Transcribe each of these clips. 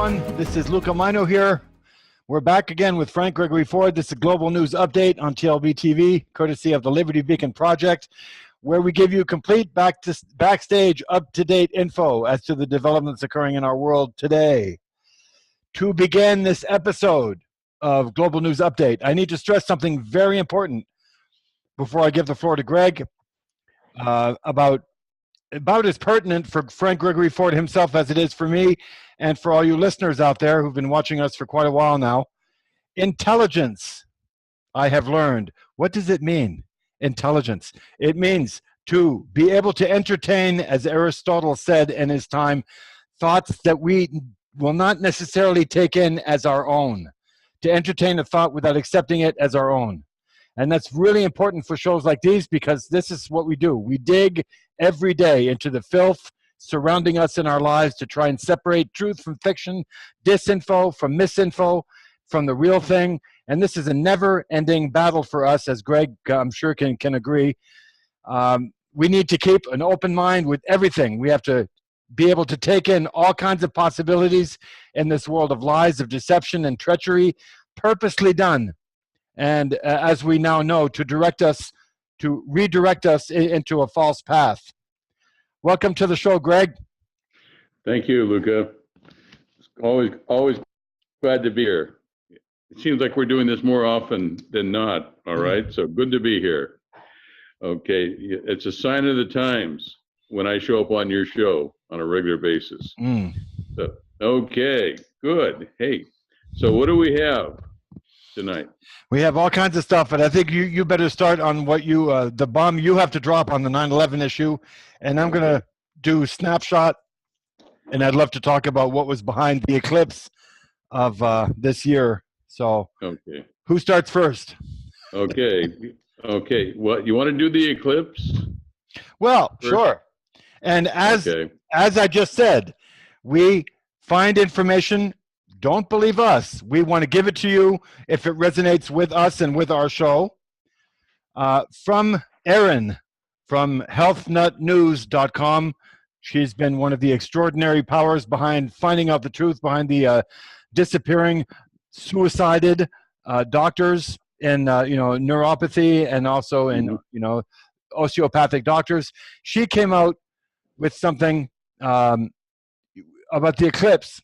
everyone. This is Luca Majno here. We're back again with Frank Gregory Ford. This is a global news update on TLBTV, courtesy of the Liberty Beacon Project, where we give you complete backstage, up-to-date info as to the developments occurring in our world today. To begin this episode of Global News Update, I need to stress something very important before I give the floor to Greg, about as pertinent for Frank Gregory Ford himself as it is for me and for all you listeners out there who've been watching us for quite a while now. Intelligence, I have learned. What does it mean, intelligence? It means to be able to entertain, as Aristotle said in his time, thoughts that we will not necessarily take in as our own. To entertain a thought without accepting it as our own. And that's really important for shows like these, because this is what we do. We dig every day into the filth surrounding us in our lives to try and separate truth from fiction, disinfo from misinfo, from the real thing. And this is a never-ending battle for us, as Greg, I'm sure, can agree. We need to keep an open mind with everything. We have to be able to take in all kinds of possibilities in this world of lies, of deception, and treachery, purposely done. And as we now know, to redirect us into a false path. Welcome to the show, Greg. Thank you, Luca. Always glad to be here. It seems like we're doing this more often than not, all right? So good to be here. Okay, it's a sign of the times when I show up on your show on a regular basis. So, okay, good. Hey, so what do we have tonight? We have all kinds of stuff, but I think you better start on what the bomb you have to drop on the 9/11 issue, and I'm going to do snapshot, and I'd love to talk about what was behind the eclipse of this year. So, okay, who starts first? Okay, What you want to do, the eclipse? Well, first? Sure. And as I just said, we find information. Don't believe us. We want to give it to you if it resonates with us and with our show. From Erin from healthnutnews.com. She's been one of the extraordinary powers behind finding out the truth behind the disappearing, suicided doctors in neuropathy and also in osteopathic doctors. She came out with something about the eclipse.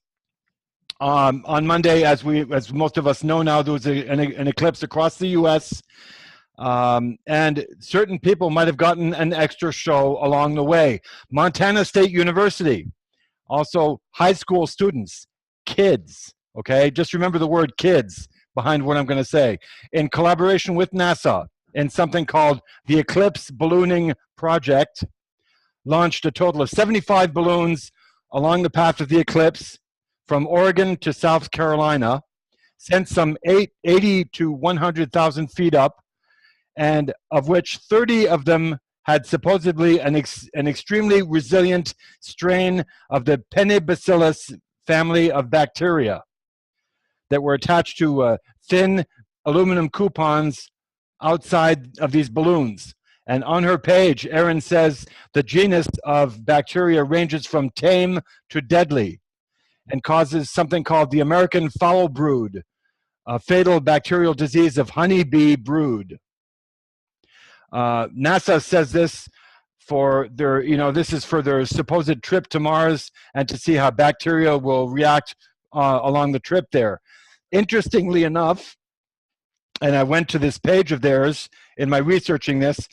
On Monday, as most of us know now, there was an eclipse across the U.S., and certain people might have gotten an extra show along the way. Montana State University, also high school students, kids, okay? Just remember the word kids behind what I'm going to say. In collaboration with NASA, in something called the Eclipse Ballooning Project, launched a total of 75 balloons along the path of the eclipse, from Oregon to South Carolina, sent some 80 to 100,000 feet up, and of which 30 of them had supposedly an extremely resilient strain of the Penibacillus family of bacteria that were attached to thin aluminum coupons outside of these balloons. And on her page, Erin says the genus of bacteria ranges from tame to deadly, and causes something called the American foul brood, a fatal bacterial disease of honeybee brood. NASA says this for their, this is for their supposed trip to Mars and to see how bacteria will react along the trip there. Interestingly enough, and I went to this page of theirs in my researching this,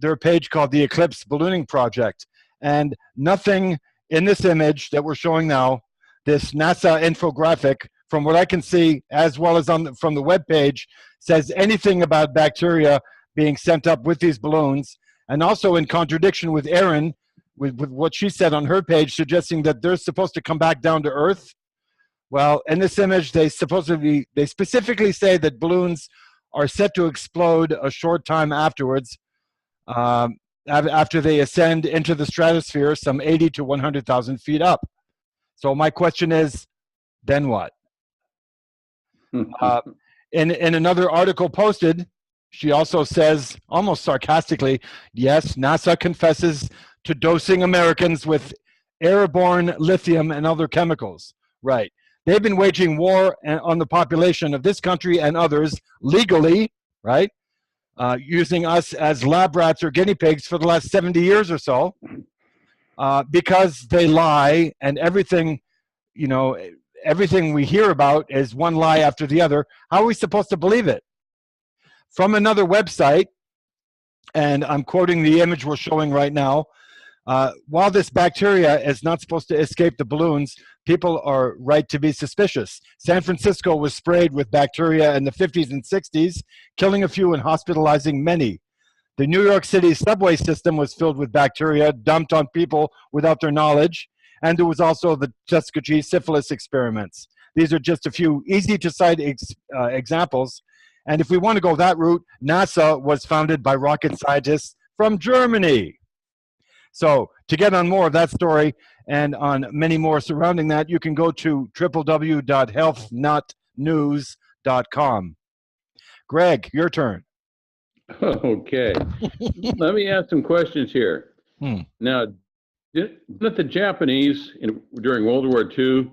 their page called the Eclipse Ballooning Project, and nothing in this image that we're showing now, this NASA infographic, from what I can see, as well as from the webpage, says anything about bacteria being sent up with these balloons, and also in contradiction with Erin, with what she said on her page, suggesting that they're supposed to come back down to Earth. Well, in this image, they specifically say that balloons are set to explode a short time afterwards, after they ascend into the stratosphere some 80 to 100,000 feet up. So my question is, then what? In another article posted, she also says, almost sarcastically, yes, NASA confesses to dosing Americans with airborne lithium and other chemicals. Right. They've been waging war on the population of this country and others legally, right? Using us as lab rats or guinea pigs for the last 70 years or so, because they lie, and everything, you know, everything we hear about is one lie after the other. How are we supposed to believe it? From another website, and I'm quoting the image we're showing right now, while this bacteria is not supposed to escape the balloons, people are right to be suspicious. San Francisco was sprayed with bacteria in the 50s and 60s, killing a few and hospitalizing many. The New York City subway system was filled with bacteria dumped on people without their knowledge. And there was also the Tuskegee syphilis experiments. These are just a few easy to cite examples. And if we want to go that route, NASA was founded by rocket scientists from Germany. So to get on more of that story and on many more surrounding that, you can go to www.healthnutnews.com. Greg, your turn. Okay. Let me ask some questions here. Now, didn't the Japanese during World War II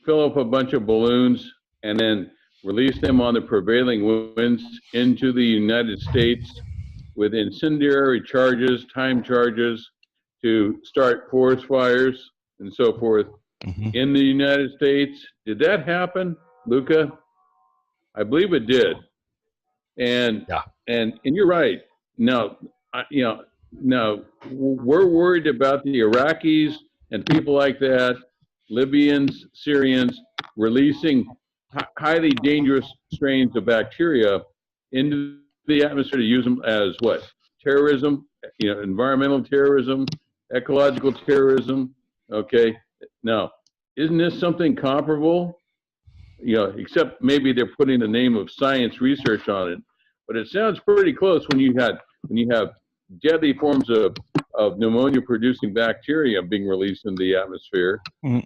fill up a bunch of balloons and then release them on the prevailing winds into the United States with incendiary charges, time charges, to start forest fires and so forth in the United States? Did that happen, Luca? I believe it did. And you're right. Now, now we're worried about the Iraqis and people like that, Libyans, Syrians, releasing highly dangerous strains of bacteria into the atmosphere to use them as what? Terrorism, environmental terrorism, ecological terrorism. Okay. Now, isn't this something comparable? Except maybe they're putting the name of science research on it, but it sounds pretty close when you have deadly forms of pneumonia-producing bacteria being released into the atmosphere, and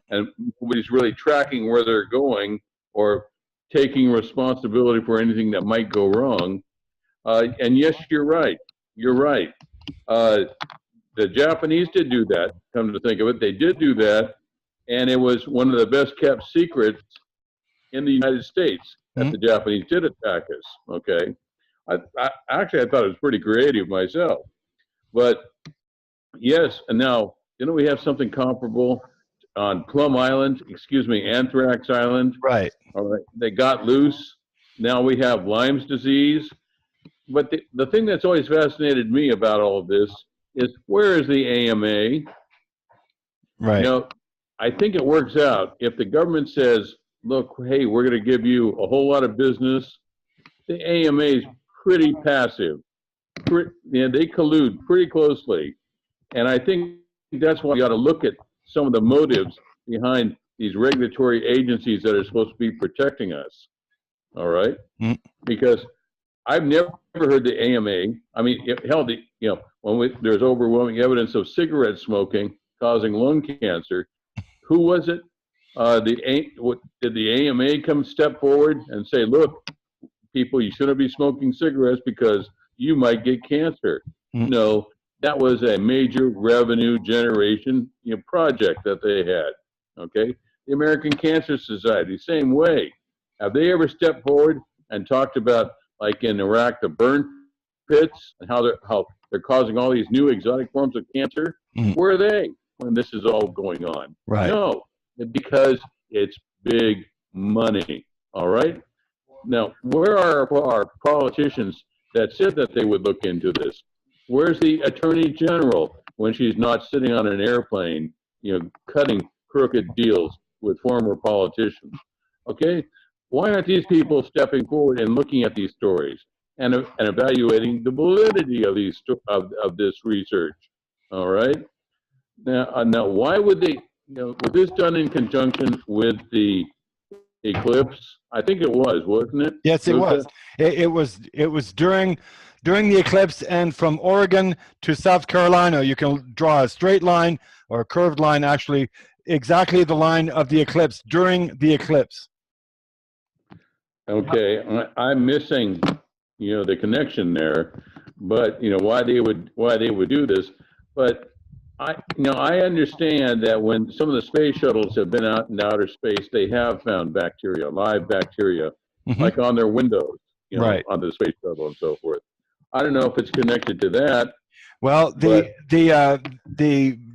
nobody's really tracking where they're going or taking responsibility for anything that might go wrong. And yes, you're right. You're right. The Japanese did do that. Come to think of it, they did do that, and it was one of the best kept secrets in the United States that the Japanese did attack us. Okay, I thought it was pretty creative myself, but yes. And now, we have something comparable on Anthrax Island. Right. All right. They got loose. Now we have Lyme's disease. But the thing that's always fascinated me about all of this is, where is the AMA? Right. I think it works out if the government says, look, hey, we're going to give you a whole lot of business. The AMA is pretty passive. They collude pretty closely. And I think that's why you got to look at some of the motives behind these regulatory agencies that are supposed to be protecting us. All right? Because I've never heard the AMA. I mean, when there's overwhelming evidence of cigarette smoking causing lung cancer, who was it? Did the AMA step forward and say, look, people, you shouldn't be smoking cigarettes because you might get cancer? No, that was a major revenue generation project that they had. Okay, the American Cancer Society, same way. Have they ever stepped forward and talked about, like in Iraq, the burn pits and how they're causing all these new exotic forms of cancer? Where are they when this is all going on? Right. No, because it's big money. All right. Now, where are our politicians that said that they would look into this? Where's the Attorney General when she's not sitting on an airplane, cutting crooked deals with former politicians? Okay, why aren't these people stepping forward and looking at these stories and evaluating the validity of of this research? All right. Now, why would they? Was this done in conjunction with the eclipse? I think it was, wasn't it? Yes, it was. It was during the eclipse, and from Oregon to South Carolina, you can draw a straight line or a curved line, actually, exactly the line of the eclipse during the eclipse. Okay, I'm missing, the connection there, but why they would do this, but I understand that when some of the space shuttles have been out in outer space, they have found bacteria, live bacteria, like on their windows, right, on the space shuttle and so forth. I don't know if it's connected to that. Well, the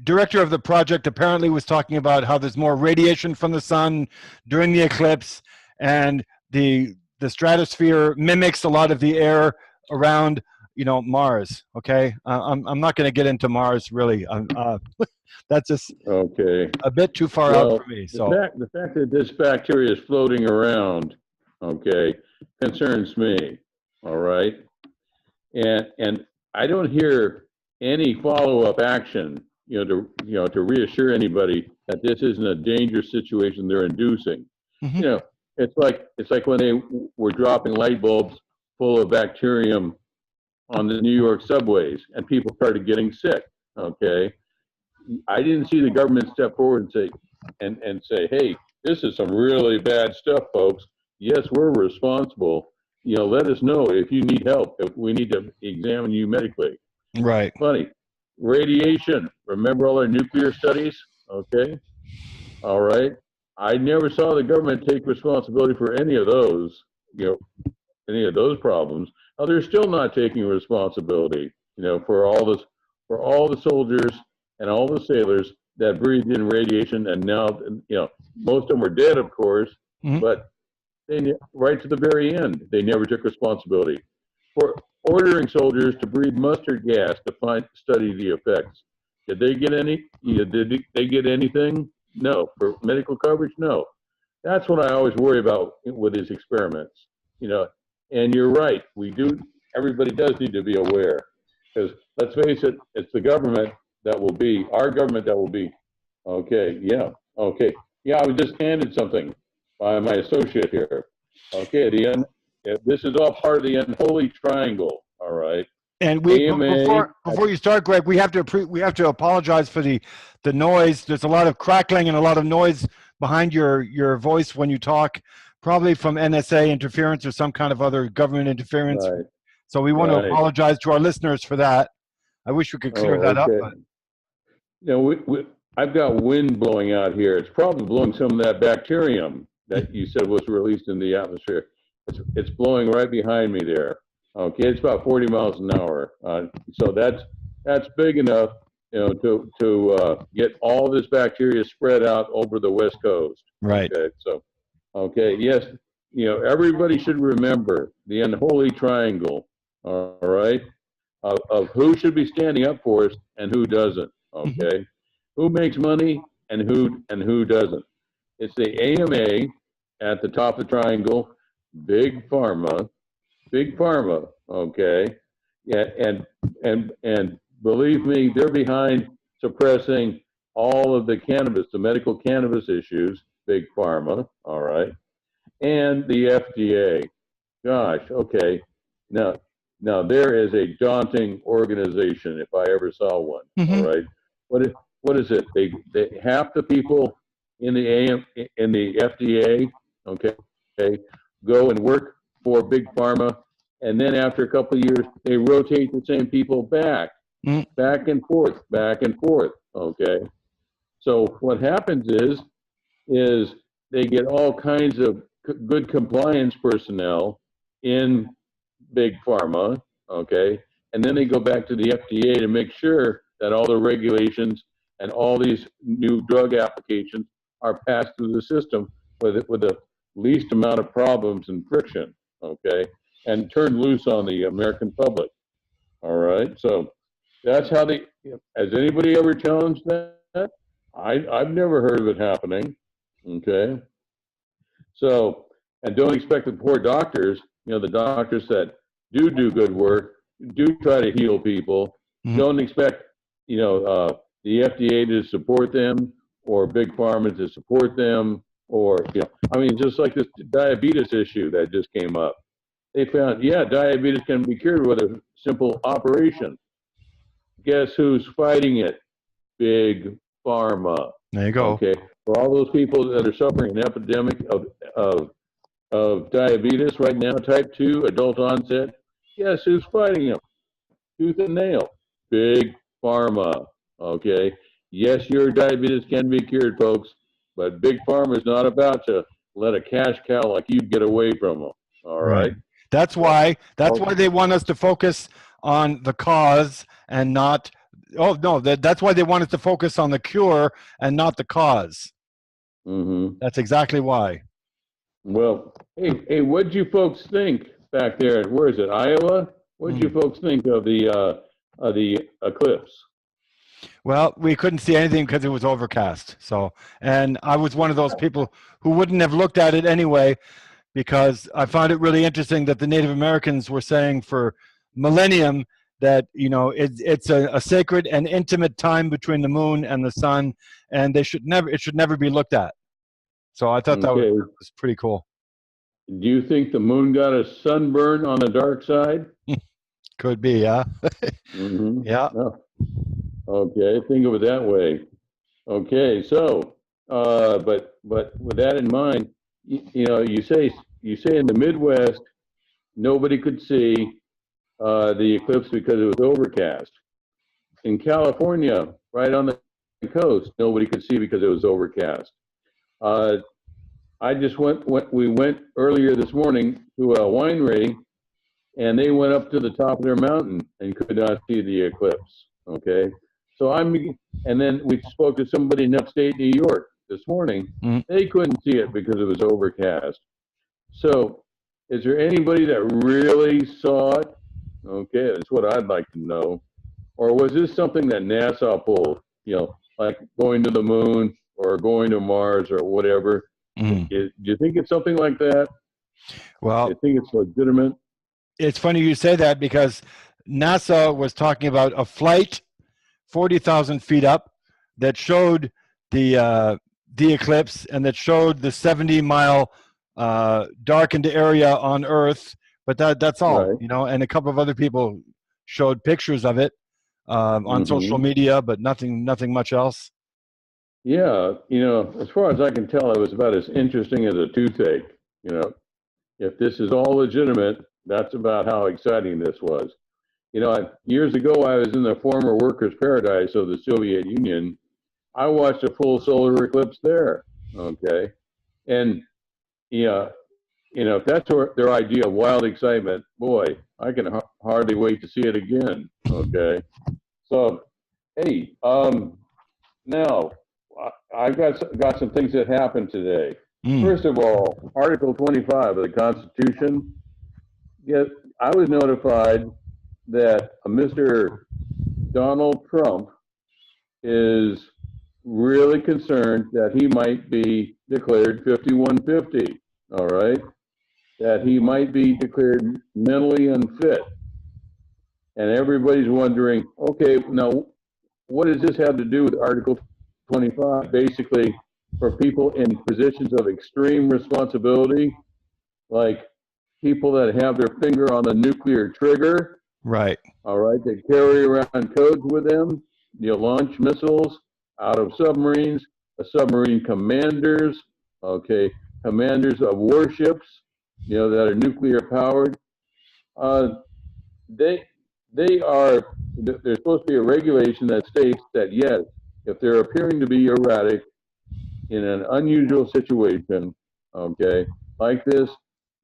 director of the project apparently was talking about how there's more radiation from the sun during the eclipse, and the stratosphere mimics a lot of the air around, Mars. Okay, I'm not going to get into Mars really. That's just okay. a bit too far out for me. So the fact that this bacteria is floating around, okay, concerns me. All right, and I don't hear any follow-up action, to reassure anybody that this isn't a dangerous situation they're inducing. It's like when they were dropping light bulbs full of bacterium on the New York subways and people started getting sick. Okay, I didn't see the government step forward and say, hey, this is some really bad stuff, folks. Yes, we're responsible. Let us know if you need help, if we need to examine you medically. right. Funny. Radiation. Remember all our nuclear studies? Okay. All right. I never saw the government take responsibility for any of those, any of those problems. Now, they're still not taking responsibility, for all the soldiers and all the sailors that breathed in radiation, and now, most of them were dead, of course, but right to the very end, they never took responsibility for ordering soldiers to breathe mustard gas to study the effects. Did they get any? Did they get anything? No. For medical coverage, no. That's what I always worry about with these experiments. And you're right. Everybody does need to be aware, because let's face it, it's the government that will be, our government that will be. Okay, yeah, okay. Yeah, I was just handed something by my associate here. Okay, this is all part of the unholy triangle, all right? And before you start, Greg, we have to apologize for the noise. There's a lot of crackling and a lot of noise behind your voice when you talk, probably from NSA interference or some kind of other government interference. Right. So we want to apologize to our listeners for that. I wish we could clear that up. But I've got wind blowing out here. It's probably blowing some of that bacterium that you said was released in the atmosphere. It's blowing right behind me there. Okay, it's about 40 miles an hour. So that's big enough, to get all this bacteria spread out over the West Coast. Right. Okay, so, yes, everybody should remember the unholy triangle. All right, of who should be standing up for us and who doesn't. Okay, who makes money and who doesn't. It's the AMA at the top of the triangle, big pharma, okay? Yeah, and believe me, they're behind suppressing all of the cannabis, the medical cannabis issues, big pharma, all right? And the FDA. Gosh, okay. Now there is a daunting organization if I ever saw one, all right? What is it? They half the people in the FDA, okay, go and work for big pharma, and then after a couple of years, they rotate the same people back and forth, okay? So what happens is they get all kinds of good compliance personnel in big pharma, okay? And then they go back to the FDA to make sure that all the regulations and all these new drug applications are passed through the system with the least amount of problems and friction, okay? And turned loose on the American public, all right? So that's how has anybody ever challenged that? I've never heard of it happening, okay? So, and don't expect the poor doctors, the doctors that do good work, do try to heal people, don't expect, the FDA to support them or big pharma to support them, or, just like this diabetes issue that just came up. They found, diabetes can be cured with a simple operation. Guess who's fighting it? Big pharma. There you go. Okay, for all those people that are suffering an epidemic of diabetes right now, type 2, adult onset, guess who's fighting them? Tooth and nail. Big pharma. Okay. Yes, your diabetes can be cured, folks, but Big Pharma is not about to let a cash cow like you get away from them. All right. That's why they want us to focus on the cause and not. Oh no, that's why they want us to focus on the cure and not the cause. Mm-hmm. That's exactly why. Well, hey, what'd you folks think back there? Where is it, Iowa? What'd you folks think of the eclipse? Well, we couldn't see anything because it was overcast. So, and I was one of those people who wouldn't have looked at it anyway, because I found it really interesting that the Native Americans were saying for millennium that, you know, it's a sacred and intimate time between the moon and the sun, and it should never be looked at. So I thought that was pretty cool. Do you think the moon got a sunburn on the dark side? Could be, yeah. Mm-hmm. Yeah. Oh. Okay, think of it that way. Okay, so, but with that in mind, you know, you say in the Midwest nobody could see the eclipse because it was overcast. In California, right on the coast, nobody could see because it was overcast. I just we went earlier this morning to a winery, and they went up to the top of their mountain and could not see the eclipse. Okay, so and then we spoke to somebody in upstate New York this morning. Mm-hmm. They couldn't see it because it was overcast. So, is there anybody that really saw it? Okay, that's what I'd like to know. Or was this something that NASA pulled? You know, like going to the moon or going to Mars or whatever. Mm. Do you think it's something like that? Well, do you think it's legitimate? It's funny you say that, because NASA was talking about a flight 40,000 feet up that showed the eclipse, and that showed the 70-mile darkened area on Earth. But that's all, right. You know, and a couple of other people showed pictures of it on social media, but nothing much else. Yeah, you know, as far as I can tell, it was about as interesting as a toothache. You know, if this is all legitimate, that's about how exciting this was. You know, years ago, I was in the former workers' paradise of the Soviet Union. I watched a full solar eclipse there. Okay, and yeah, you know, if that's their idea of wild excitement, boy, I can hardly wait to see it again. Okay, so hey, now I've got some things that happened today. First of all, Article 25 of the Constitution. Yes, I was notified that Mr. Donald Trump is really concerned that he might be declared 5150. All right, that he might be declared mentally unfit, and everybody's wondering, okay, now what does this have to do with Article 25? Basically, for people in positions of extreme responsibility, like people that have their finger on the nuclear trigger. Right. All right. They carry around codes with them. You launch missiles out of submarines, submarine commanders, okay, commanders of warships, you know, that are nuclear powered. There's supposed to be a regulation that states that, yes, if they're appearing to be erratic in an unusual situation, okay, like this,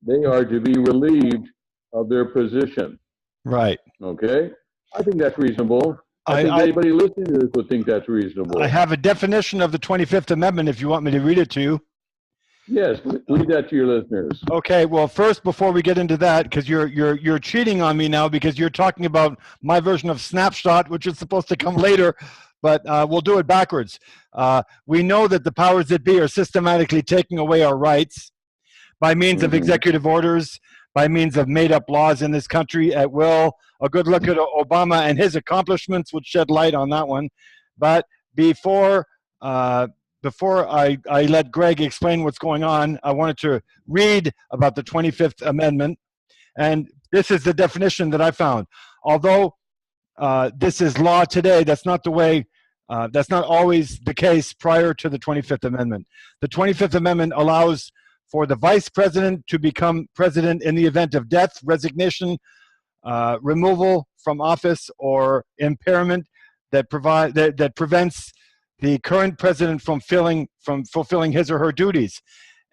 they are to be relieved of their position. Right. Okay. I think that's reasonable. I think anybody listening to this would think that's reasonable. I have a definition of the 25th Amendment if you want me to read it to you. Yes, read that to your listeners. Okay. Well, first, before we get into that, because you're cheating on me now, because you're talking about my version of snapshot, which is supposed to come later, but we'll do it backwards. We know that the powers that be are systematically taking away our rights by means of executive orders, by means of made-up laws in this country at will. A good look at Obama and his accomplishments would shed light on that one. But before I let Greg explain what's going on, I wanted to read about the 25th Amendment. And this is the definition that I found. Although this is law today, that's not the way, that's not always the case prior to the 25th Amendment. The 25th Amendment allows for the vice president to become president in the event of death, resignation, removal from office, or impairment that prevents the current president from fulfilling his or her duties.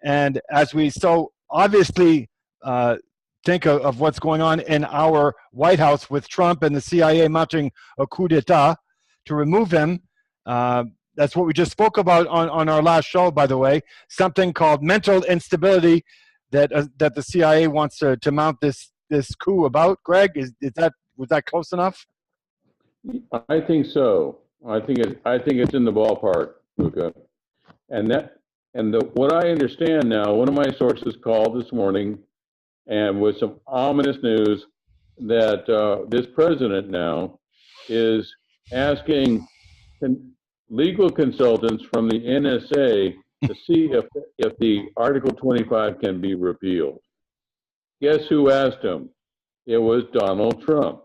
And as we so obviously think of what's going on in our White House with Trump and the CIA mounting a coup d'etat to remove him, that's what we just spoke about on our last show, by the way, something called mental instability that the CIA wants to mount this coup about. Greg, was that close enough? I think so. I think it's in the ballpark, Luca. What I understand now, one of my sources called this morning, and with some ominous news that this president now is asking legal consultants from the NSA to see if the Article 25 can be repealed. Guess who asked him? It was Donald Trump.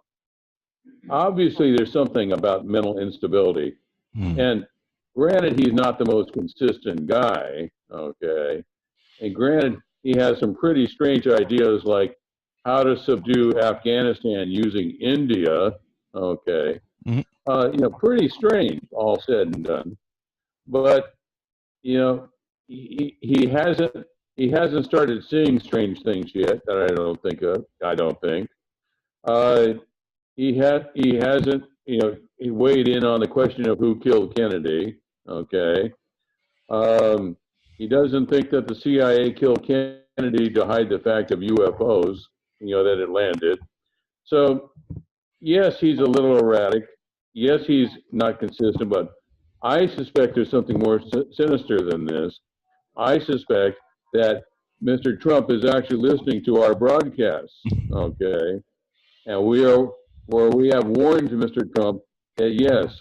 Obviously, there's something about mental instability. And granted, he's not the most consistent guy, okay? And granted, he has some pretty strange ideas like how to subdue Afghanistan using India, okay? Pretty strange, all said and done. But, he hasn't started seeing strange things yet that I don't think. He hasn't, he weighed in on the question of who killed Kennedy, okay? He doesn't think that the CIA killed Kennedy to hide the fact of UFOs, that it landed. So, yes, he's a little erratic. Yes, he's not consistent, but I suspect there's something more sinister than this. I suspect that Mr. Trump is actually listening to our broadcasts, okay? And we have warned Mr. Trump that yes,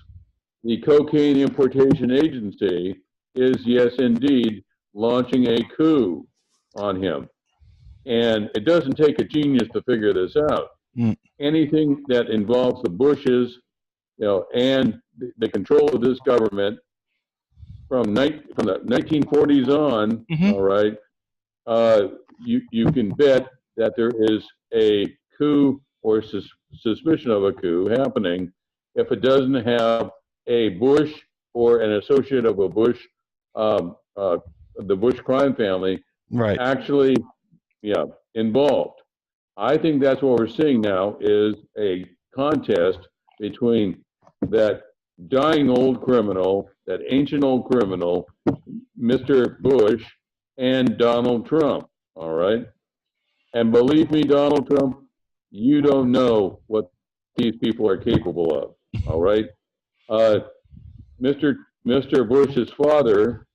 the Cocaine Importation Agency is, yes, indeed, launching a coup on him. And it doesn't take a genius to figure this out. Anything that involves the Bushes, and the control of this government from the 1940s on, all right, you can bet that there is a coup or suspicion of a coup happening if it doesn't have a Bush or an associate of a Bush, the Bush crime family, actually, involved. I think that's what we're seeing now is a contest between that dying old criminal, that ancient old criminal, Mr. Bush, and Donald Trump, all right? And believe me, Donald Trump, you don't know what these people are capable of, all right? Mr. Bush's father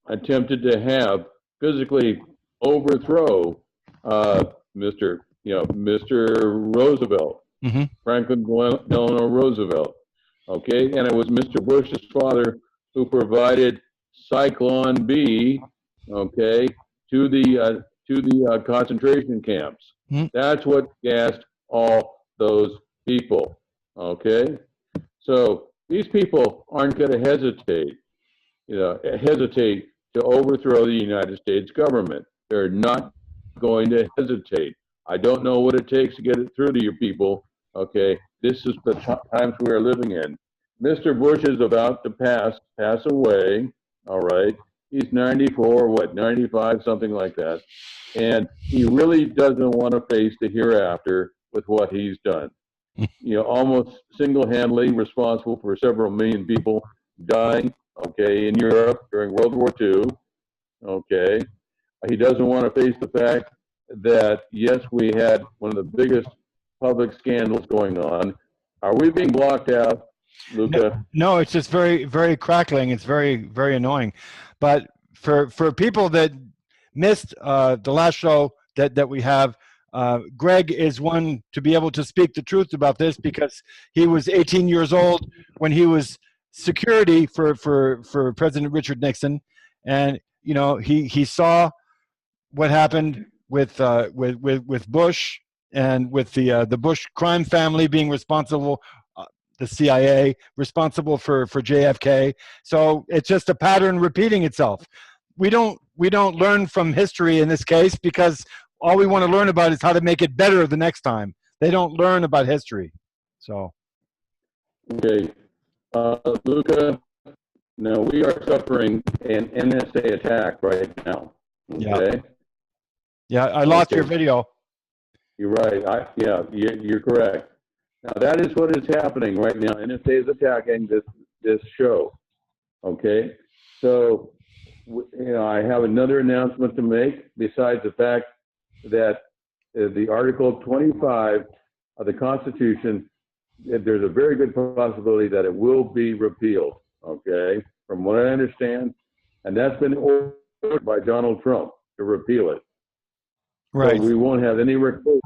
attempted to physically overthrow Mr. Roosevelt, Franklin Delano Roosevelt, okay? And it was Mr. Bush's father who provided Cyclone B, okay, to the concentration camps. That's what gassed all those people, okay? So these people aren't going to hesitate to overthrow the United States government. They're not going to hesitate. I don't know what it takes to get it through to your people, okay? This is the times we are living in. Mr. Bush is about to pass away, all right? He's 94, 95, something like that. And he really doesn't want to face the hereafter with what he's done. Almost single-handedly responsible for several million people dying, okay, in Europe during World War II, okay. He doesn't want to face the fact that, yes, we had one of the biggest public scandals going on. Are we being blocked out, Luca? No, it's just very, very crackling. It's very, very annoying. But for people that missed the last show that we have, Greg is one to be able to speak the truth about this because he was 18 years old when he was security for President Richard Nixon, and he saw what happened with Bush and with the Bush crime family being responsible, the CIA responsible for JFK. So it's just a pattern repeating itself. We don't learn from history in this case because all we want to learn about is how to make it better the next time. They don't learn about history. So okay, Luca, now we are suffering an NSA attack right now. Okay? Yeah, I lost your video. You're right. You're correct. Now that is what is happening right now. NSA is attacking this show. Okay, so I have another announcement to make. Besides the fact that the Article 25 of the Constitution, there's a very good possibility that it will be repealed. Okay, from what I understand, and that's been ordered by Donald Trump to repeal it. Right. So we won't have any record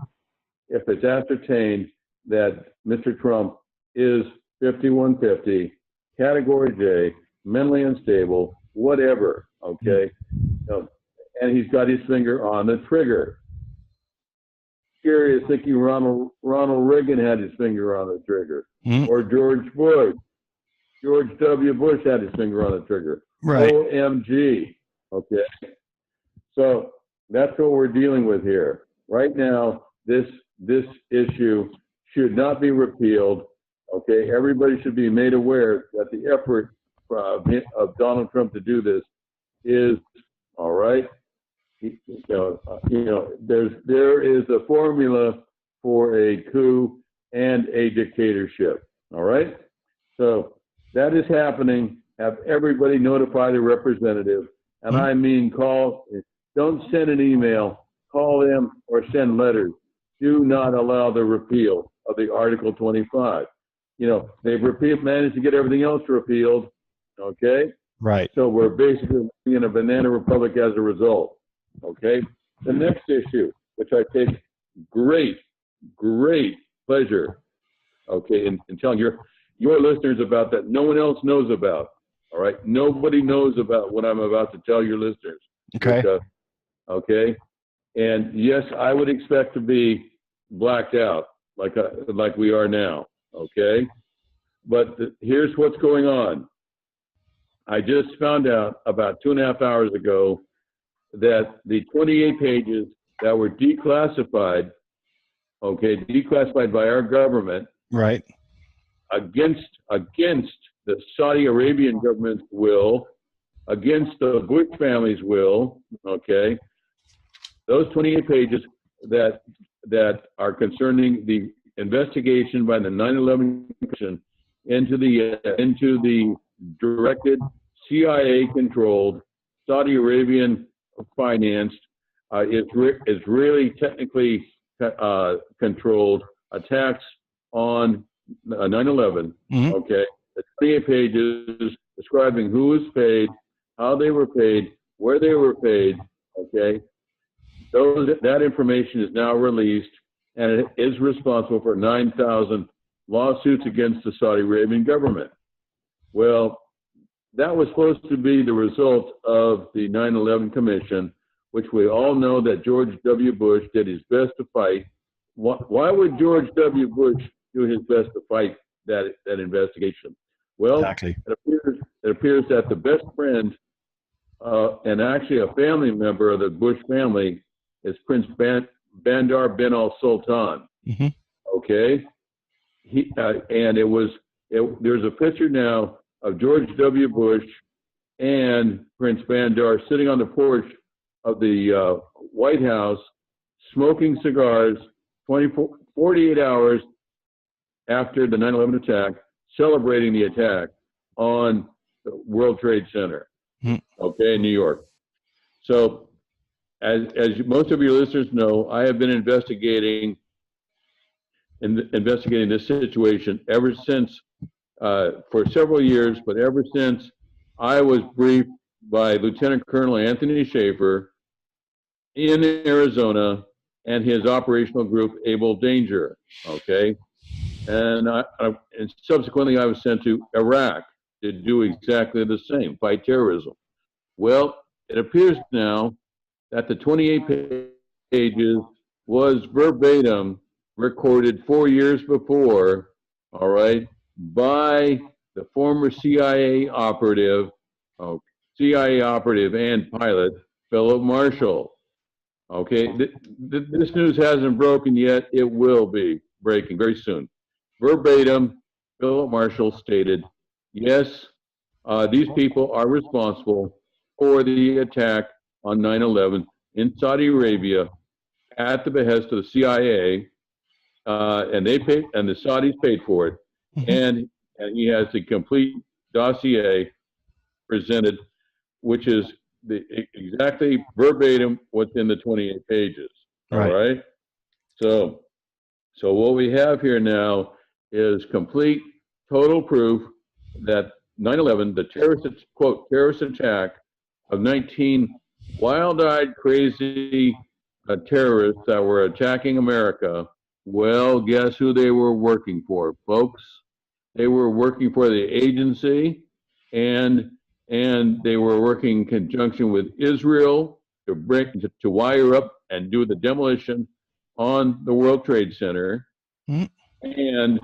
if it's ascertained that Mr. Trump is 5150, Category J, mentally unstable, whatever, okay? And he's got his finger on the trigger. Scary is thinking Ronald Reagan had his finger on the trigger, or George Bush. George W. Bush had his finger on the trigger. Right. OMG, okay? So that's what we're dealing with here. Right now, this issue should not be repealed. Okay, everybody should be made aware that the effort of Donald Trump to do this is all right. There is a formula for a coup and a dictatorship. All right, so that is happening. Have everybody notify the representative, and I mean call. Don't send an email. Call them or send letters. Do not allow the repeal of the Article 25. They've managed to get everything else repealed, okay? Right. So we're basically in a banana republic as a result, okay? The next issue, which I take great pleasure, okay, in telling your listeners about that no one else knows about, all right? Nobody knows about what I'm about to tell your listeners. Okay. Okay? And yes, I would expect to be blacked out like we are now, okay? But here's what's going on. I just found out about 2.5 hours ago that the 28 pages that were declassified by our government, right, against the Saudi Arabian government's will, against the Bush family's will, okay? Those 28 pages that are concerning the investigation by the 9/11 Commission into the directed, CIA-controlled, Saudi Arabian financed, is really technically controlled attacks on 9/11. Okay, the 28 pages describing who was paid, how they were paid, where they were paid. Okay. That information is now released, and it is responsible for 9,000 lawsuits against the Saudi Arabian government. Well, that was supposed to be the result of the 9/11 Commission, which we all know that George W. Bush did his best to fight. Why would George W. Bush do his best to fight that investigation? Well, exactly. It appears that the best friend and actually a family member of the Bush family is Prince Bandar bin al-Sultan. Okay, there's a picture now of George W. Bush and Prince Bandar sitting on the porch of the White House, smoking cigars 48 hours after the 9/11 attack, celebrating the attack on the World Trade Center, okay, in New York. So, as most of your listeners know, I have been investigating this situation ever since, for several years, but ever since I was briefed by Lieutenant Colonel Anthony Schaefer in Arizona and his operational group, Able Danger, okay? And subsequently I was sent to Iraq to do exactly the same, fight terrorism. Well, it appears now that the 28 pages was verbatim recorded 4 years before, all right, by the former CIA operative and pilot, Philip Marshall. Okay, this news hasn't broken yet. It will be breaking very soon. Verbatim, Philip Marshall stated yes, these people are responsible for the attack on 9/11 in Saudi Arabia at the behest of the CIA, and they paid, and the Saudis paid for it, and he has the complete dossier presented, which is exactly verbatim what's in the 28 pages. All right. So what we have here now is complete, total proof that 9/11, the terrorist attack of 19 wild-eyed, crazy terrorists that were attacking America. Well, guess who they were working for, folks? They were working for the agency, and they were working in conjunction with Israel to wire up and do the demolition on the World Trade Center. And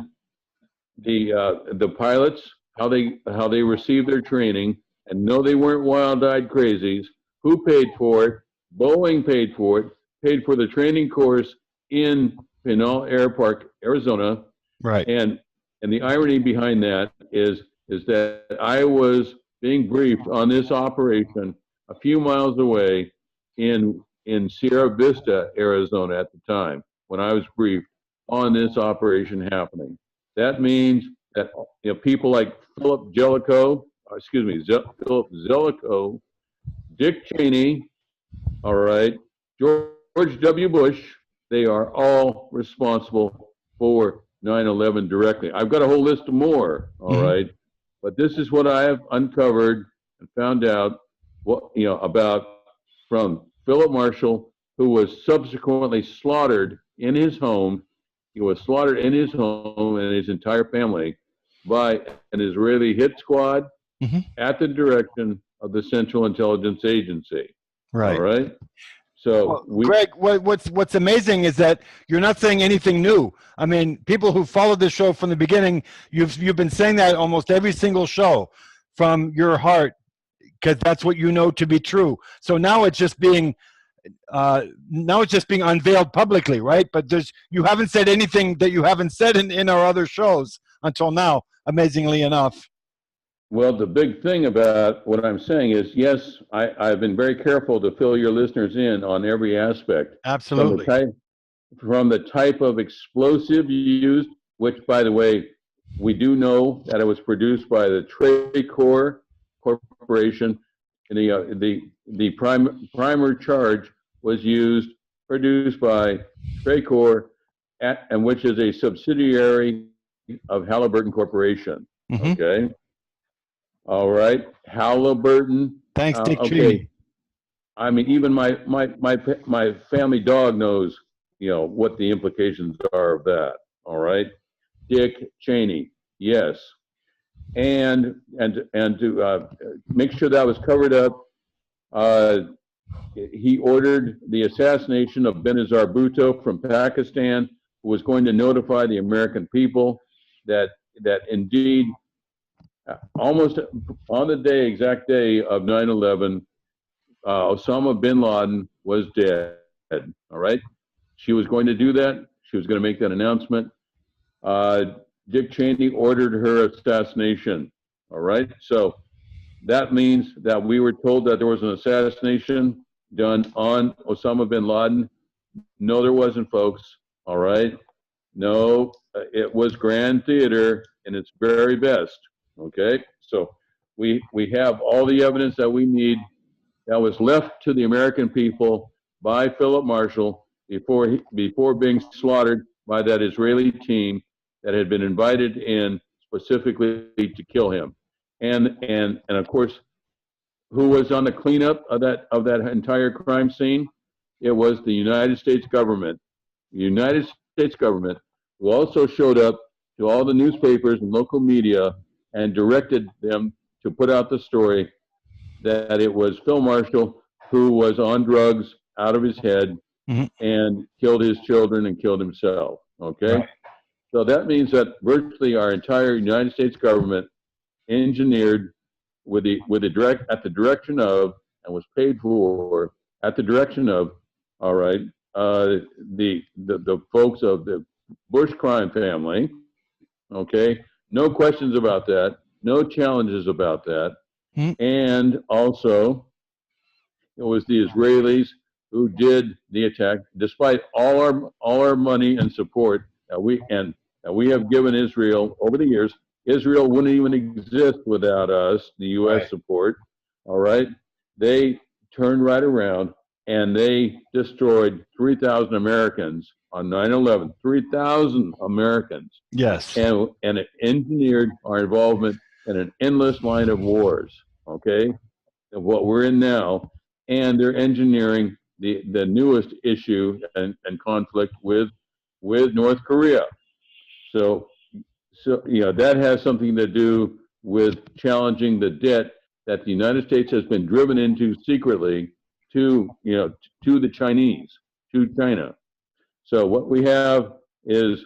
the pilots, how they received their training, and no, they weren't wild-eyed crazies. Who paid for it? Boeing paid for it. Paid for the training course in Pinal Air Park, Arizona. Right. And the irony behind that is that I was being briefed on this operation a few miles away in Sierra Vista, Arizona at the time, when I was briefed on this operation happening. That means that people like Philip Zelikow, Dick Cheney, all right, George W. Bush, they are all responsible for 9/11 directly. I've got a whole list of more, all right, but this is what I have uncovered and found out about from Philip Marshall, who was subsequently slaughtered in his home. He was slaughtered in his home and his entire family by an Israeli hit squad at the direction of the Central Intelligence Agency. Right. All right. So, Greg, what's amazing is that you're not saying anything new. I mean, people who followed this show from the beginning, you've been saying that almost every single show from your heart, because that's what you know to be true. So now it's just being unveiled publicly, right? But you haven't said anything that you haven't said in our other shows until now, amazingly enough. Well, the big thing about what I'm saying is, yes, I've been very careful to fill your listeners in on every aspect. Absolutely. From the type of explosive used, which, by the way, we do know that it was produced by the Traycor Corporation, and the primer charge was produced by Traycor, and which is a subsidiary of Halliburton Corporation. Okay. All right, Halliburton. Thanks, Dick Cheney. Okay. I mean, even my family dog knows, what the implications are of that. All right, Dick Cheney. Yes, and to make sure that was covered up, he ordered the assassination of Benazir Bhutto from Pakistan, who was going to notify the American people that indeed, almost on the exact day of 9/11, Osama bin Laden was dead. All right. She was going to do that. She was going to make that announcement. Dick Cheney ordered her assassination. All right. So that means that we were told that there was an assassination done on Osama bin Laden. No, there wasn't, folks. All right. No, it was Grand Theater in its very best. Okay, so we have all the evidence that we need that was left to the American people by Philip Marshall before being slaughtered by that Israeli team that had been invited in specifically to kill him. And of course, who was on the cleanup of that entire crime scene? It was the United States government. The United States government, who also showed up to all the newspapers and local media and directed them to put out the story that it was Phil Marshall who was on drugs out of his head and killed his children and killed himself. Okay? Right. So that means that virtually our entire United States government engineered at the direction of, and was paid for at the direction of, all right, the folks of the Bush crime family. Okay? No questions about that. no challenges about that. Hmm. And also, it was the Israelis who did the attack, despite all our money and support that we have given Israel over the years. Israel wouldn't even exist without us, the U.S. Right. support. All right, they turned right around and they destroyed 3,000 Americans on 9/11. 3,000 Americans, Yes. and it engineered our involvement in an endless line of wars. Okay, of what we're in now, and they're engineering the newest issue and conflict with North Korea. So that has something to do with challenging the debt that the United States has been driven into secretly to the Chinese, to China. So what we have is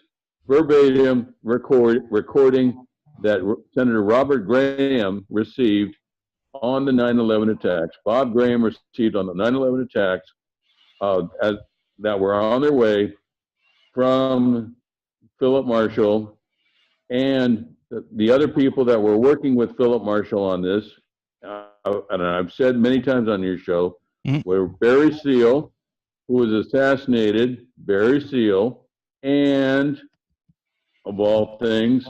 verbatim recording that Senator Robert Graham received on the 9/11 attacks. Bob Graham received on the 9/11 attacks that were on their way from Philip Marshall and the other people that were working with Philip Marshall on this. And I've said many times on your show, were Barry Seal, who was assassinated, Barry Seal, and of all things,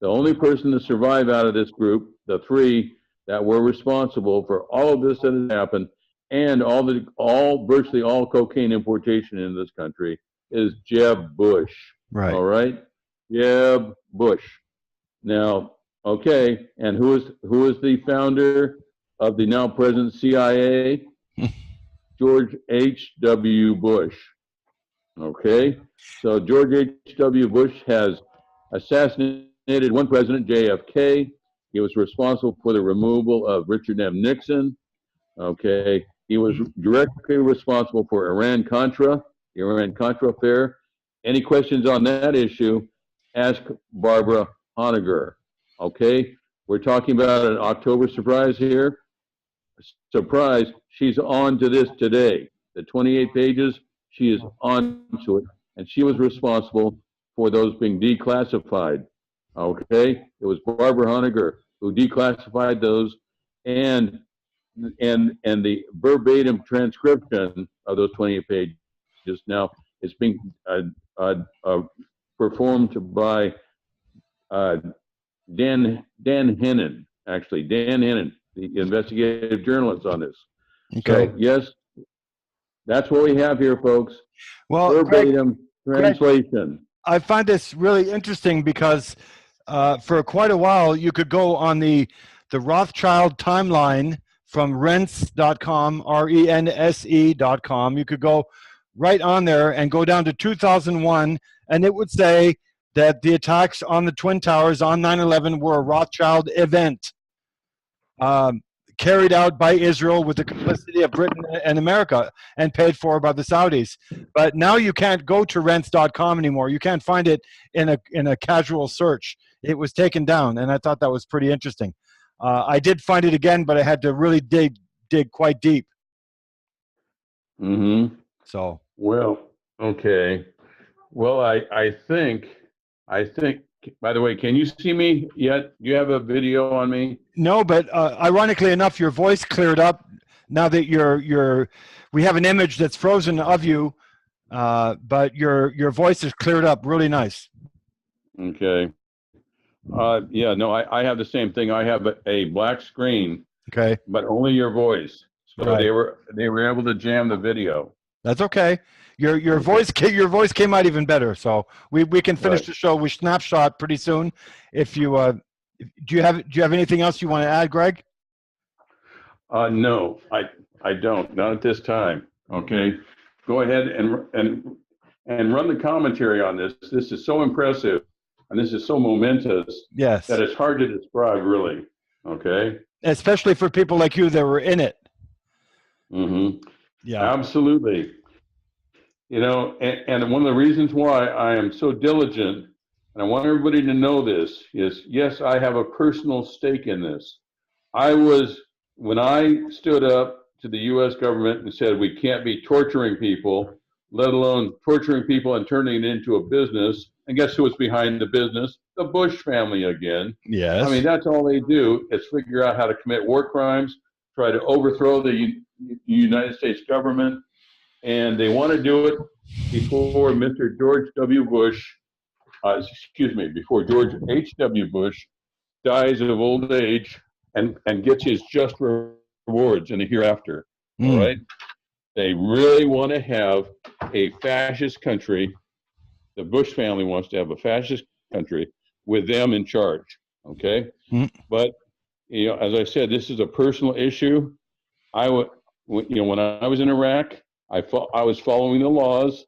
the only person to survive out of this group, the three that were responsible for all of this that has happened, and virtually all cocaine importation in this country, is Jeb Bush. Right. All right, Jeb Bush. Now, okay, and who is the founder of the now present CIA? George H.W. Bush. Okay, so George H.W. Bush has assassinated one president, JFK. He was responsible for the removal of Richard M. Nixon. Okay, he was directly responsible for Iran-Contra, the Iran-Contra affair. Any questions on that issue, ask Barbara Honegger. Okay, we're talking about an October surprise here. Surprise, she's on to this today. The 28 pages, she is on to it, and she was responsible for those being declassified. Okay, it was Barbara Honegger who declassified those, and the verbatim transcription of those 28 pages now is being performed by Dan Hennon, actually Dan Hennon, the investigative journalist on this. Okay. So yes, that's what we have here, folks. Well, verbatim translation. Greg, I find this really interesting because for quite a while you could go on the Rothschild timeline from rense.com, rense.com. You could go right on there and go down to 2001, and it would say that the attacks on the Twin Towers on 9/11 were a Rothschild event carried out by Israel with the complicity of Britain and America and paid for by the Saudis. But now you can't go to rense.com anymore. You can't find it in a casual search. It was taken down, and I thought that was pretty interesting. I did find it again, but I had to really dig quite deep. Mm-hmm. So. Well, okay. Well, I think, by the way, can you see me yet? Do you have a video on me? No, but ironically enough, your voice cleared up now that we have an image that's frozen of you, but your voice is cleared up really nice. Okay. Yeah, no, I have the same thing. I have a black screen. Okay. But only your voice. So right. they were able to jam the video. That's okay. Your voice came out even better. So we can finish the show with snapshot pretty soon. If you do you have anything else you want to add, Greg? No, I don't. Not at this time. Okay. Go ahead and run the commentary on this. This is so impressive and this is so momentous. Yes. That it's hard to describe, really. Okay. Especially for people like you that were in it. Mm-hmm. Yeah. Absolutely. You know, and one of the reasons why I am so diligent, and I want everybody to know this, is yes, I have a personal stake in this. When I stood up to the U.S. government and said we can't be torturing people, let alone torturing people and turning it into a business, and guess who was behind the business? the Bush family again. Yes. I mean, that's all they do is figure out how to commit war crimes, try to overthrow the United States government, and they want to do it before Mr. George W. Bush, before George H.W. Bush dies of old age and gets his just rewards in the hereafter. All right? They really want to have a fascist country. The Bush family wants to have a fascist country with them in charge. Okay? But, you know, as I said, this is a personal issue. When I was in Iraq, I was following the laws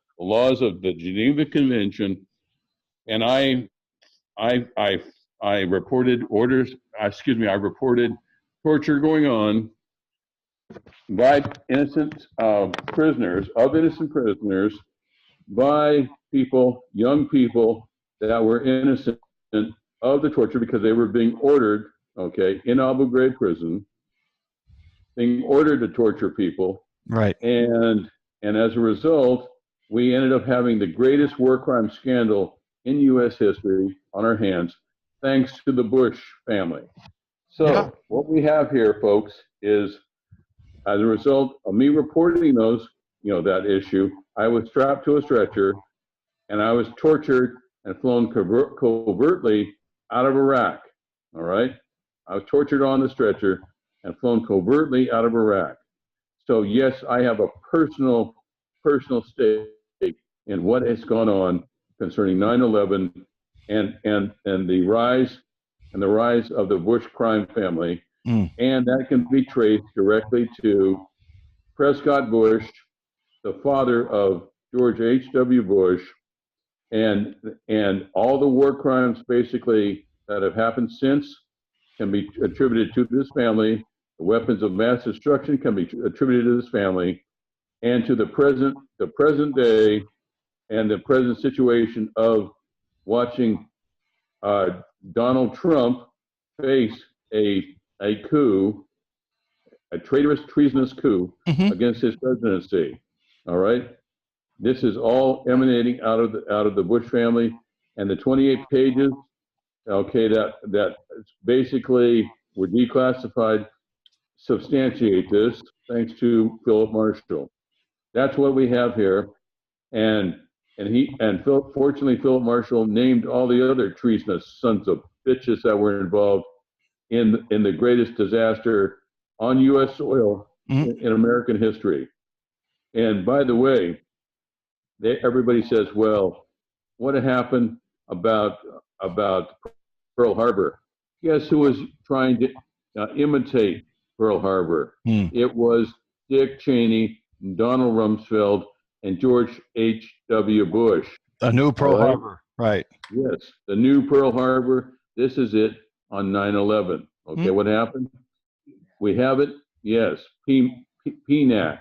of the Geneva Convention, and I reported I reported torture going on by innocent prisoners, by young people that were innocent of the torture because they were being ordered, okay, in Abu Ghraib prison, being ordered to torture people. Right. And as a result, we ended up having the greatest war crime scandal in U.S. history on our hands, thanks to the Bush family. So what we have here, folks, is as a result of me reporting that issue, I was strapped to a stretcher and I was tortured and flown covertly out of Iraq. All right. I was tortured on the stretcher and flown covertly out of Iraq. So yes, I have a personal stake in what has gone on concerning 9/11 and the rise of the Bush crime family, and that can be traced directly to Prescott Bush, the father of George H.W. Bush, and all the war crimes basically that have happened since can be attributed to this family. The weapons of mass destruction can be attributed to this family, and to the present day, and the present situation of watching Donald Trump face a coup, a treasonous coup against his presidency. All right, this is all emanating out of the Bush family, and the 28 pages, okay, that basically were declassified, substantiate this, thanks to Philip Marshall. That's what we have here, fortunately Philip Marshall named all the other treasonous sons of bitches that were involved in the greatest disaster on U.S. soil in American history. And by the way, everybody says, well, what happened about Pearl Harbor? Guess who was trying to imitate Pearl Harbor? It was Dick Cheney, Donald Rumsfeld, and George H.W. Bush. A new Pearl Harbor, right. Yes, the new Pearl Harbor. This is it on 9/11. Okay, what happened? We have it, yes, PNAC.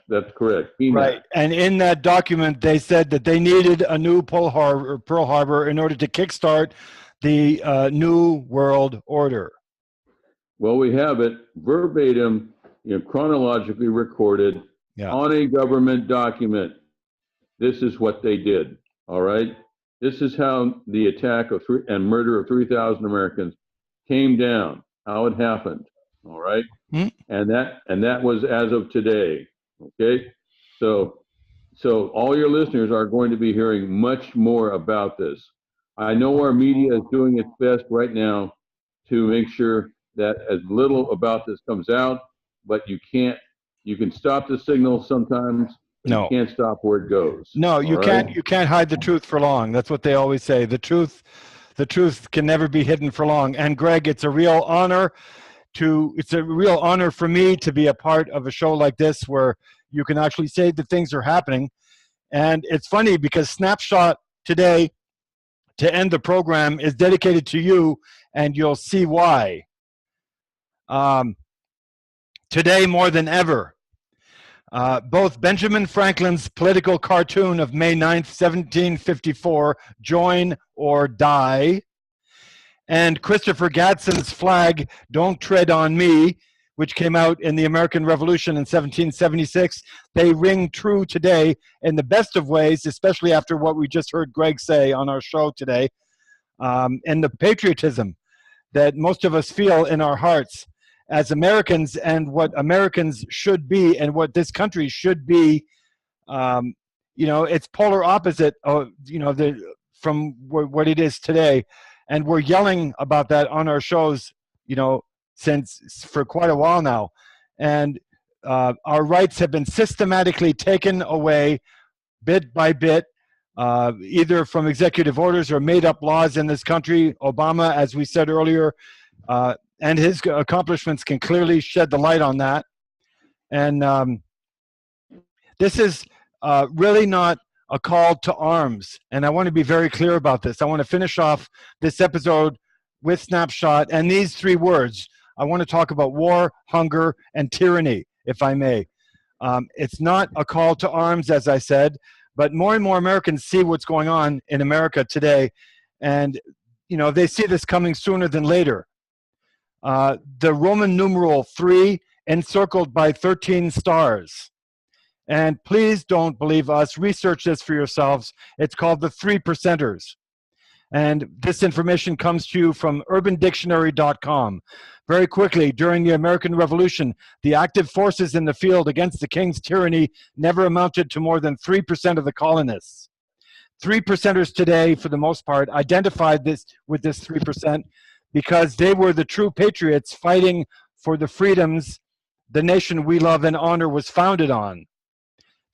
That's correct, PNAC. Right, and in that document, they said that they needed a new Pearl Harbor in order to kickstart the New World Order. Well, we have it verbatim, chronologically recorded on a government document. This is what they did. All right. This is how the attack and murder of 3,000 Americans came down. How it happened. All right. And that was as of today. Okay. So all your listeners are going to be hearing much more about this. I know our media is doing its best right now to make sure that as little about this comes out, but you can stop the signal sometimes. No. You can't stop where it goes. No, you can't. You can't hide the truth for long. That's what they always say. The truth can never be hidden for long. And Greg, it's a real honor for me to be a part of a show like this where you can actually say that things are happening. And it's funny because Snapshot today to end the program is dedicated to you, and you'll see why. Today more than ever, both Benjamin Franklin's political cartoon of May 9th, 1754, Join or Die, and Christopher Gadsden's flag, Don't Tread on Me, which came out in the American Revolution in 1776, they ring true today in the best of ways, especially after what we just heard Greg say on our show today. and the patriotism that most of us feel in our hearts as Americans, and what Americans should be and what this country should be. It's polar opposite of, from what it is today. And we're yelling about that on our shows, since for quite a while now. And our rights have been systematically taken away bit by bit, either from executive orders or made up laws in this country. Obama, as we said earlier, and his accomplishments can clearly shed the light on that. And this is really not a call to arms. And I want to be very clear about this. I want to finish off this episode with Snapshot and these three words. I want to talk about war, hunger, and tyranny, if I may. It's not a call to arms, as I said, but more and more Americans see what's going on in America today. And, they see this coming sooner than later. The Roman numeral 3 encircled by 13 stars. And please don't believe us. Research this for yourselves. It's called the 3%ers. And this information comes to you from urbandictionary.com. Very quickly, during the American Revolution, the active forces in the field against the king's tyranny never amounted to more than 3% of the colonists. 3%ers today, for the most part, identified with this 3% because they were the true patriots fighting for the freedoms the nation we love and honor was founded on.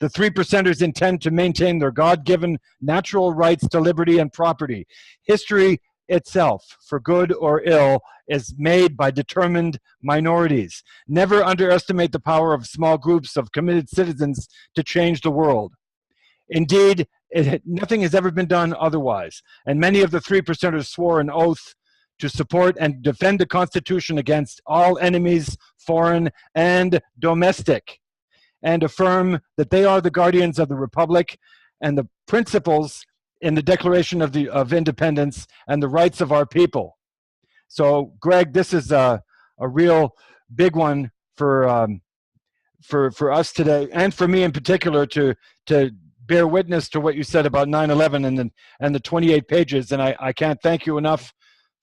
The 3%ers intend to maintain their God-given natural rights to liberty and property. History itself, for good or ill, is made by determined minorities. Never underestimate the power of small groups of committed citizens to change the world. Indeed, nothing has ever been done otherwise, and many of the 3%ers swore an oath to support and defend the Constitution against all enemies, foreign and domestic, and affirm that they are the guardians of the Republic and the principles in the Declaration of Independence and the rights of our people. So, Greg, this is a real big one for us today, and for me in particular, to bear witness to what you said about 9/11 and the 28 pages. And I can't thank you enough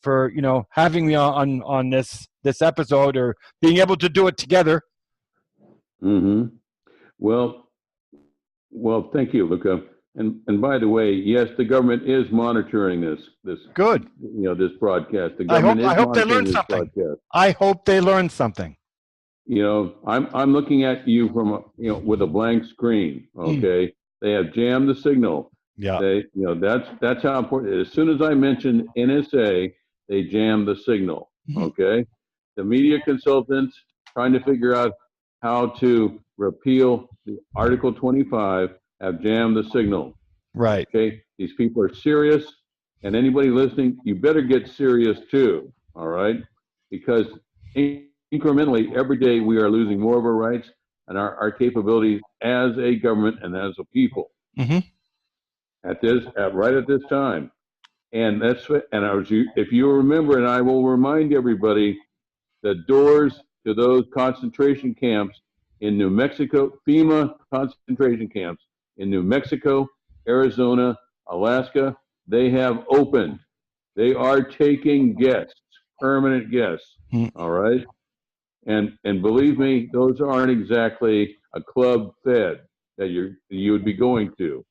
for having me on this episode, or being able to do it together. Mm-hmm. Well, thank you, Luca. And by the way, yes, the government is monitoring this. Good. This broadcast. The government I hope they learn something. I hope they learn something. I'm looking at you from with a blank screen. Okay, they have jammed the signal. Yeah. That's how important. As soon as I mentioned NSA, they jammed the signal. Okay, the media consultants trying to figure out how to repeal the Article 25 have jammed the signal. Right. Okay. These people are serious, and anybody listening, you better get serious too. All right. Because incrementally, every day we are losing more of our rights and our capabilities as a government and as a people. Mm-hmm. Right at this time. And if you remember, and I will remind everybody, the doors to those concentration camps in New Mexico, FEMA concentration camps in New Mexico, Arizona, Alaska, they have opened. They are taking guests, permanent guests. All right. And believe me, those aren't exactly a club fed that you would be going to.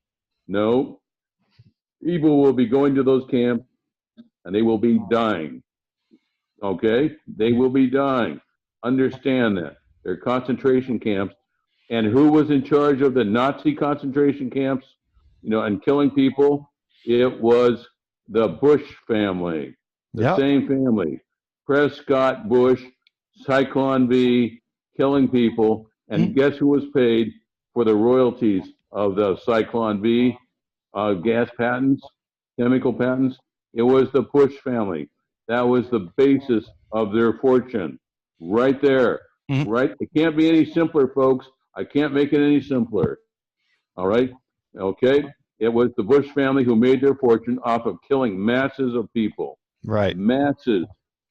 No, people will be going to those camps and they will be dying. Okay? They will be dying. Understand that. They're concentration camps. And who was in charge of the Nazi concentration camps, and killing people? It was the Bush family, the same family. Prescott Bush, Zyklon B, killing people. And guess who was paid for the royalties of the Zyklon B gas patents, chemical patents? It was the Bush family. That was the basis of their fortune. Right there. Mm-hmm. Right? It can't be any simpler, folks. I can't make it any simpler. All right? Okay? It was the Bush family who made their fortune off of killing masses of people. Right. Masses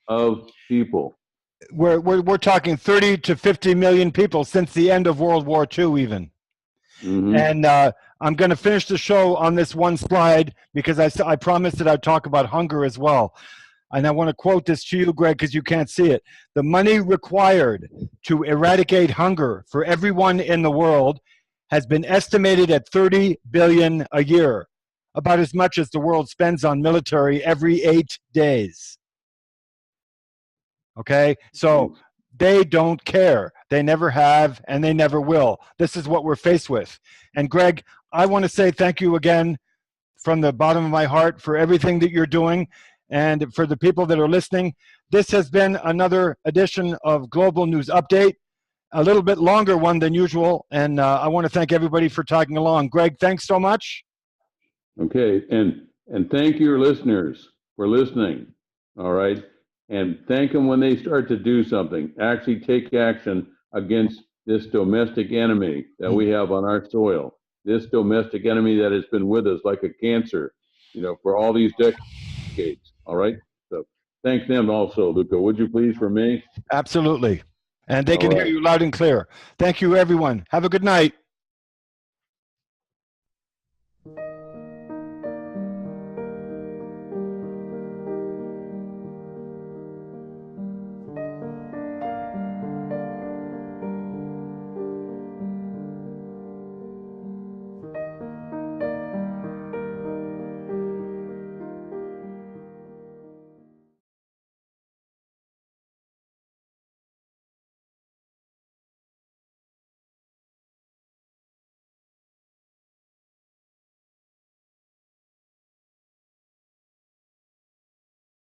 of people. We're talking 30 to 50 million people since the end of World War II even. And I'm going to finish the show on this one slide because I promised that I'd talk about hunger as well. And I want to quote this to you, Greg, because you can't see it. The money required to eradicate hunger for everyone in the world has been estimated at $30 billion a year, about as much as the world spends on military every 8 days. Okay, so they don't care. They never have, and they never will. This is what we're faced with. And Greg, I want to say thank you again from the bottom of my heart for everything that you're doing. And for the people that are listening, this has been another edition of Global News Update, a little bit longer one than usual. And I want to thank everybody for tagging along. Greg, thanks so much. Okay, and thank your listeners for listening. All right, and thank them when they start to do something. Actually take action against this domestic enemy that we have on our soil. This domestic enemy that has been with us like a cancer, for all these decades. All right. So thank them also, Luca. Would you please for me? Absolutely. And they can hear you loud and clear. Thank you, everyone. Have a good night.